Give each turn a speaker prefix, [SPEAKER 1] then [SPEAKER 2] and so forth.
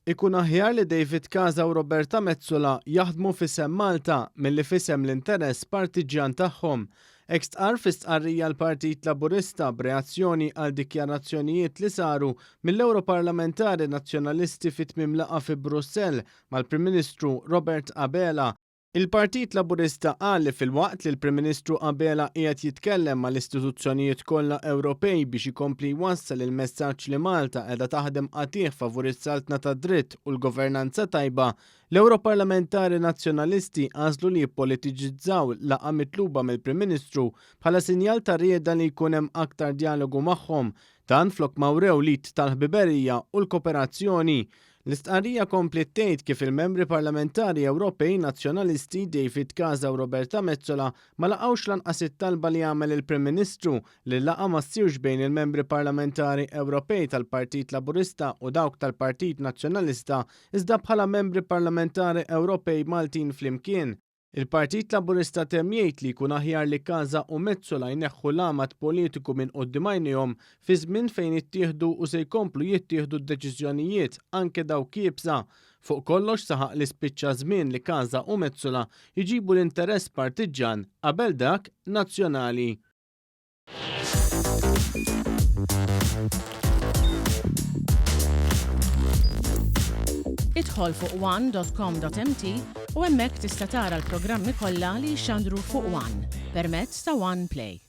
[SPEAKER 1] Ikun aħjar li David Casa u Roberta Metsola jaħdmu fisem Malta milli fisem l-interess partiġjan tagħhom. Ekstqar fis-stqarrija l-Partit Laburista b'reazzjoni għal dikjarazzjonijiet li saru mill-Europarlamentari Nazzjonalisti fit-tmiem laqgħa fi Brussell mal-Prim Ministru Robert Abela. Il-Partit Laburista qal li fil-waqt li l-Prim Ministru Abela qiegħed jitkellem mal-istituzzjonijiet kollha Ewropej biex ikompli jwassal il-messaġġ li Malta qiegħda taħdem qatih favur is-saltna tad dritt u l-governanza tajba, l-Europarlamentari Nazzjonalisti għażlu li jippolitiġizzaw laqgħa mitluba mill-Prim Ministru bħala sinjal ta' rieda li jkun hemm aktar dialogu magħhom, dan flok mawrew lit tal-ħbiberija u l-kooperazzjoni. L-istqarrija komplet tgħid kif il-membri parlamentari Ewropej Nazzjonalisti David Casa u Roberta Metsola ma laqgħux lanqas it-talba li jagħmel il-Prim Ministru li l-laqgħa ma ssirx bejn il-membri parlamentari Ewropej tal-Partit Laburista u dawk tal-Partit Nazzjonalista iżda bħala membri parlamentari Ewropej Maltin flimkien. Il-Partit Laburista temm jgħid li jkun aħjar li Casa u Metsola jneħħu l-amat politiku minn quddiem għajnejhom fi żmien fejn jittieħdu u se jkomplu jittieħdu d-deċiżjonijiet anke dawk jiebsa. Fuq kollox saħaq li spiċċa żmien li Casa u Metsola jġibu l-interess partiġjan qabel dak nazzjonali.
[SPEAKER 2] Idħol fuq one.com.mt u hemmhekk tista' tara l-programmi kollha li jxandru fuq One permezz ta' One Play.